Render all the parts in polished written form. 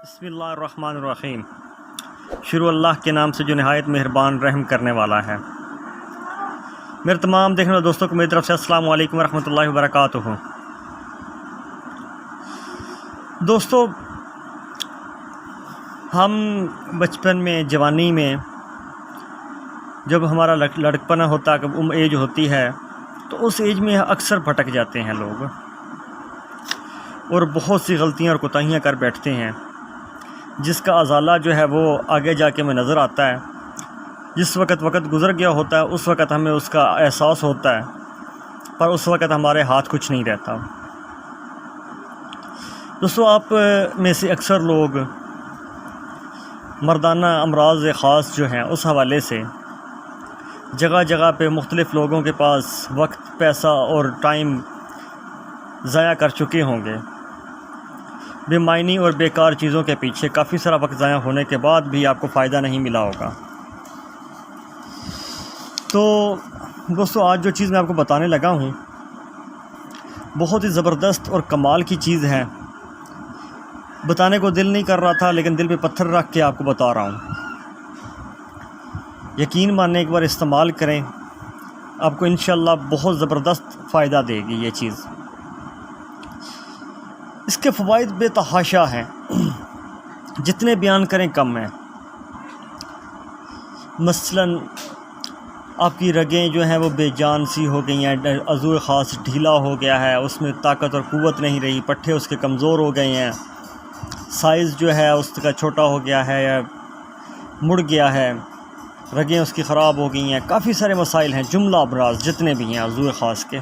بسم اللہ الرحمن الرحیم۔ شروع اللہ کے نام سے جو نہایت مہربان رحم کرنے والا ہے۔ میرے تمام دیکھنے والے دوستوں کو میری طرف سے السلام علیکم ورحمۃ اللہ وبرکاتہ۔ دوستو، ہم بچپن میں، جوانی میں، جب ہمارا لڑکپنا ہوتا ہے، ایج ہوتی ہے، تو اس ایج میں اکثر بھٹک جاتے ہیں لوگ اور بہت سی غلطیاں اور کوتاہیاں کر بیٹھتے ہیں، جس کا ازالہ جو ہے وہ آگے جا کے ہمیں نظر آتا ہے۔ جس وقت گزر گیا ہوتا ہے اس وقت ہمیں اس کا احساس ہوتا ہے، پر اس وقت ہمارے ہاتھ کچھ نہیں رہتا۔ دوستو، آپ میں سے اکثر لوگ مردانہ امراض خاص جو ہیں اس حوالے سے جگہ جگہ پہ مختلف لوگوں کے پاس وقت، پیسہ اور ٹائم ضائع کر چکے ہوں گے۔ بے معنی اور بیکار چیزوں کے پیچھے کافی سارا وقت ضائع ہونے کے بعد بھی آپ کو فائدہ نہیں ملا ہوگا۔ تو دوستو، آج جو چیز میں آپ کو بتانے لگا ہوں بہت ہی زبردست اور کمال کی چیز ہے۔ بتانے کو دل نہیں کر رہا تھا، لیکن دل پہ پتھر رکھ کے آپ کو بتا رہا ہوں۔ یقین مانیں، ایک بار استعمال کریں، آپ کو انشاءاللہ بہت زبردست فائدہ دے گی یہ چیز۔ اس کے فوائد بے تحاشا ہیں، جتنے بیان کریں کم ہیں۔ مثلاً آپ کی رگیں جو ہیں وہ بے جان سی ہو گئی ہیں، عضو خاص ڈھیلا ہو گیا ہے، اس میں طاقت اور قوت نہیں رہی، پٹھے اس کے کمزور ہو گئے ہیں، سائز جو ہے اس کا چھوٹا ہو گیا ہے یا مڑ گیا ہے، رگیں اس کی خراب ہو گئی ہیں، کافی سارے مسائل ہیں، جملہ امراض جتنے بھی ہیں عضو خاص کے۔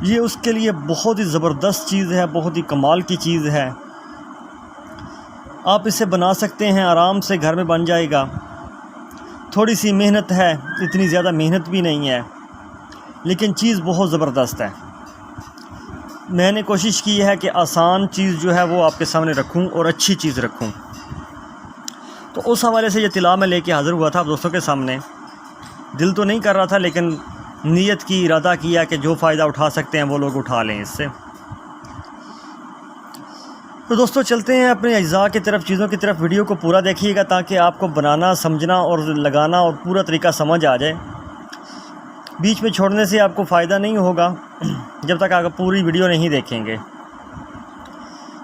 یہ اس کے لیے بہت ہی زبردست چیز ہے، بہت ہی کمال کی چیز ہے۔ آپ اسے بنا سکتے ہیں، آرام سے گھر میں بن جائے گا۔ تھوڑی سی محنت ہے، اتنی زیادہ محنت بھی نہیں ہے، لیکن چیز بہت زبردست ہے۔ میں نے کوشش کی ہے کہ آسان چیز جو ہے وہ آپ کے سامنے رکھوں اور اچھی چیز رکھوں، تو اس حوالے سے یہ اطلاع میں لے کے حاضر ہوا تھا آپ دوستوں کے سامنے۔ دل تو نہیں کر رہا تھا، لیکن نیت کی، ارادہ کیا کہ جو فائدہ اٹھا سکتے ہیں وہ لوگ اٹھا لیں اس سے۔ تو دوستو، چلتے ہیں اپنے اجزاء کی طرف، چیزوں کی طرف۔ ویڈیو کو پورا دیکھیے گا تاکہ آپ کو بنانا، سمجھنا اور لگانا اور پورا طریقہ سمجھ آ جائے۔ بیچ میں چھوڑنے سے آپ کو فائدہ نہیں ہوگا جب تک آپ پوری ویڈیو نہیں دیکھیں گے۔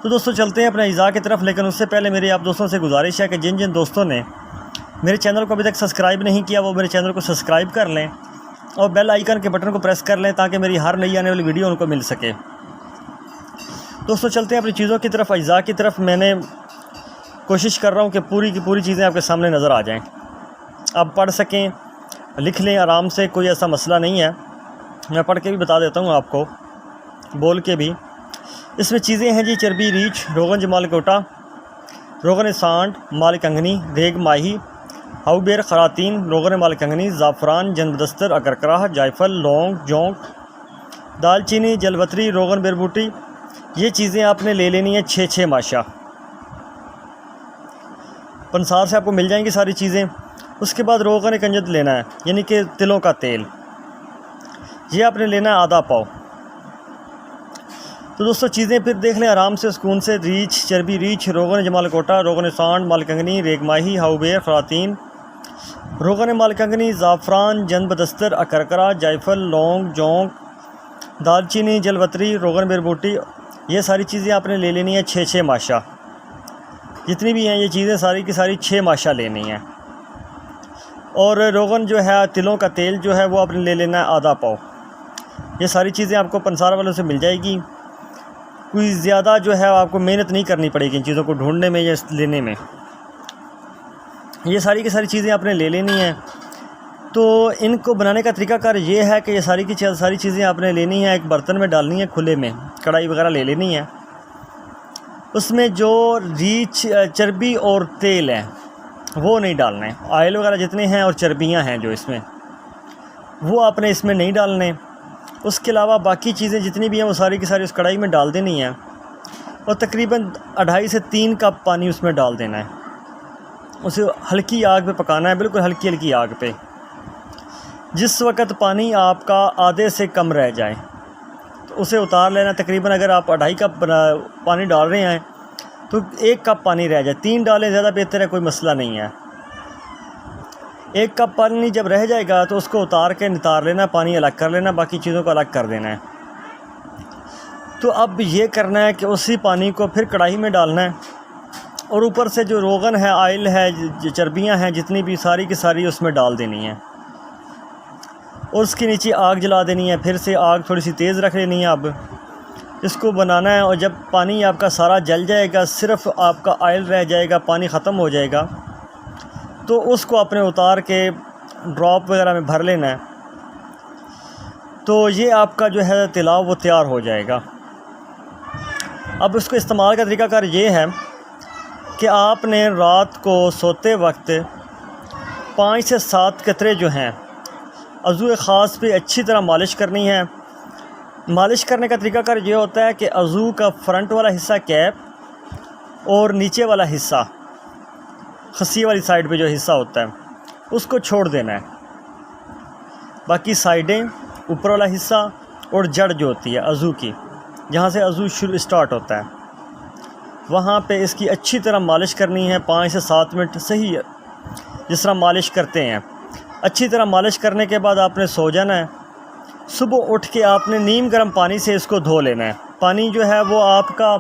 تو دوستو، چلتے ہیں اپنے اجزاء کی طرف، لیکن اس سے پہلے میری آپ دوستوں سے گزارش ہے کہ جن دوستوں نے میرے چینل کو ابھی تک سبسکرائب نہیں کیا وہ میرے چینل کو سبسکرائب کر لیں اور بیل آئیکن کے بٹن کو پریس کر لیں تاکہ میری ہر نئی آنے والی ویڈیو ان کو مل سکے۔ دوستو، چلتے ہیں اپنی چیزوں کی طرف، اجزاء کی طرف۔ میں نے کوشش کر رہا ہوں کہ پوری کی پوری چیزیں آپ کے سامنے نظر آ جائیں، آپ پڑھ سکیں، لکھ لیں آرام سے، کوئی ایسا مسئلہ نہیں ہے۔ میں پڑھ کے بھی بتا دیتا ہوں آپ کو، بول کے بھی۔ اس میں چیزیں ہیں جی: چربی ریچھ، روغن جمال کوٹا، روغن سانڈ مال کنگنی، ریگ ماہی، ہاؤ بیر خراتین، روغن مال کنگنی، زعفران، جنبدستر، اکرکراہ، جائفل، لونگ، جونک، دال چینی، جلوتری، روغن بیر بوٹی۔ یہ چیزیں آپ نے لے لینی ہیں 6 ماشا۔ پنسار سے آپ کو مل جائیں گی ساری چیزیں۔ اس کے بعد روغن کنجد لینا ہے، یعنی کہ تلوں کا تیل، یہ آپ نے لینا ہے ½ پاؤ۔ تو دوستو، چیزیں پھر دیکھ لیں آرام سے، سکون سے۔ ریچھ، چربی ریچھ، روغن جمال کوٹا، روغن سانڈ مال کنگنی، ریگ ماہی، ہاؤ بیر خراتین، روغن مال کنگنی، زعفران، جنبدستر، اکرکرا، جائفل، لونگ، جونک، دال چینی، جلوتری، روغن بیر بوٹی۔ یہ ساری چیزیں آپ نے لے لینی ہیں 6 ماشا۔ جتنی بھی ہیں یہ چیزیں ساری کی ساری 6 ماشا لینی ہیں۔ اور روغن جو ہے، تلوں کا تیل جو ہے وہ آپ نے لے لینا ہے ½ پاؤ۔ یہ ساری چیزیں آپ کو پنسار والوں سے مل جائے گی۔ کوئی زیادہ جو ہے آپ کو محنت نہیں کرنی پڑے گی ان چیزوں کو ڈھونڈنے میں یا لینے میں۔ یہ ساری کی ساری چیزیں آپ نے لے لینی ہیں۔ تو ان کو بنانے کا طریقہ کار یہ ہے کہ یہ ساری چیزیں آپ نے لینی ہیں، ایک برتن میں ڈالنی ہے، کھلے میں کڑھائی وغیرہ لے لینی ہے۔ اس میں جو ریچھ، چربی اور تیل ہے وہ نہیں ڈالنے، آئل وغیرہ جتنے ہیں اور چربیاں ہیں جو اس میں، وہ آپ نے اس میں نہیں ڈالنے۔ اس کے علاوہ باقی چیزیں جتنی بھی ہیں وہ ساری کی ساری اس کڑھائی میں ڈال دینی ہیں اور تقریباً 2.5 سے 3 کپ پانی اس میں ڈال دینا ہے۔ اسے ہلکی آگ پہ پکانا ہے، بالکل ہلکی آگ پہ۔ جس وقت پانی آپ کا آدھے سے کم رہ جائے تو اسے اتار لینا۔ تقریباً اگر آپ 2.5 کپ پانی ڈال رہے ہیں تو 1 کپ پانی رہ جائے، 3 ڈالیں زیادہ بہتر ہے، کوئی مسئلہ نہیں ہے۔ 1 کپ پانی جب رہ جائے گا تو اس کو اتار کے نتار لینا، پانی الگ کر لینا، باقی چیزوں کو الگ کر دینا ہے۔ تو اب یہ کرنا ہے کہ اسی پانی کو پھر کڑاہی میں ڈالنا ہے، اور اوپر سے جو روغن ہے، آئل ہے، چربیاں ہیں جتنی بھی، ساری کی ساری اس میں ڈال دینی ہیں، اور اس کے نیچے آگ جلا دینی ہے۔ پھر سے آگ تھوڑی سی تیز رکھ لینی ہے۔ اب اس کو بنانا ہے، اور جب پانی آپ کا سارا جل جائے گا، صرف آپ کا آئل رہ جائے گا، پانی ختم ہو جائے گا، تو اس کو اپنے اتار کے ڈراپ وغیرہ میں بھر لینا ہے۔ تو یہ آپ کا جو ہے تلاؤ وہ تیار ہو جائے گا۔ اب اس کو استعمال کا طریقہ کار یہ ہے کہ آپ نے رات کو سوتے وقت 5 سے 7 قطرے جو ہیں عضو خاص پہ اچھی طرح مالش کرنی ہے۔ مالش کرنے کا طریقہ کار یہ ہوتا ہے کہ عضو کا فرنٹ والا حصہ کیپ اور نیچے والا حصہ خصی والی سائڈ پہ جو حصہ ہوتا ہے اس کو چھوڑ دینا ہے، باقی سائڈیں، اوپر والا حصہ اور جڑ جو ہوتی ہے عضو کی، جہاں سے عضو شروع اسٹارٹ ہوتا ہے، وہاں پہ اس کی اچھی طرح مالش کرنی ہے 5 سے 7 منٹ، صحیح ہے جس طرح مالش کرتے ہیں۔ اچھی طرح مالش کرنے کے بعد آپ نے سو جانا ہے۔ صبح اٹھ کے آپ نے نیم گرم پانی سے اس کو دھو لینا ہے۔ پانی جو ہے وہ آپ کا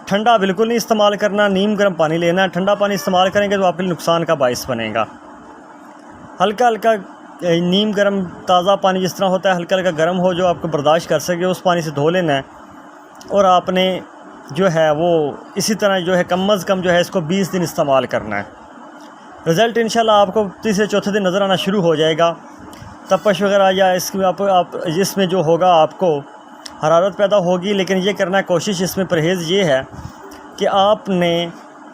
ٹھنڈا بالکل نہیں استعمال کرنا، نیم گرم پانی لینا ہے۔ ٹھنڈا پانی استعمال کریں گے تو آپ کے لیے نقصان کا باعث بنے گا۔ ہلکا ہلکا نیم گرم تازہ پانی جس طرح ہوتا ہے، ہلکا ہلکا گرم ہو جو آپ کو برداشت کر سکے، اس پانی سے دھو لینا ہے، اور آپ نے جو ہے وہ اسی طرح جو ہے کم از کم جو ہے اس کو 20 دن استعمال کرنا ہے۔ رزلٹ انشاءاللہ آپ کو تیسرے چوتھے دن نظر آنا شروع ہو جائے گا۔ تپش وغیرہ یا اس میں آپ جس میں جو ہوگا آپ کو حرارت پیدا ہوگی، لیکن یہ کرنا ہے کوشش، اس میں پرہیز یہ ہے کہ آپ نے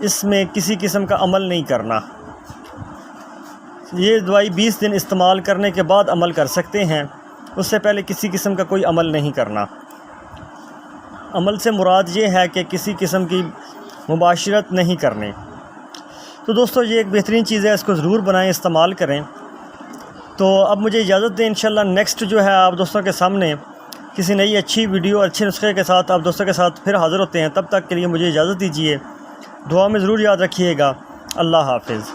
اس میں کسی قسم کا عمل نہیں کرنا۔ یہ دوائی 20 دن استعمال کرنے کے بعد عمل کر سکتے ہیں، اس سے پہلے کسی قسم کا کوئی عمل نہیں کرنا۔ عمل سے مراد یہ ہے کہ کسی قسم کی مباشرت نہیں کرنی۔ تو دوستو یہ ایک بہترین چیز ہے، اس کو ضرور بنائیں، استعمال کریں۔ تو اب مجھے اجازت دیں، انشاءاللہ نیکسٹ جو ہے آپ دوستوں کے سامنے کسی نئی اچھی ویڈیو، اچھے نسخے کے ساتھ آپ دوستوں کے ساتھ پھر حاضر ہوتے ہیں۔ تب تک کے لیے مجھے اجازت دیجیے، دعا میں ضرور یاد رکھیے گا۔ اللہ حافظ۔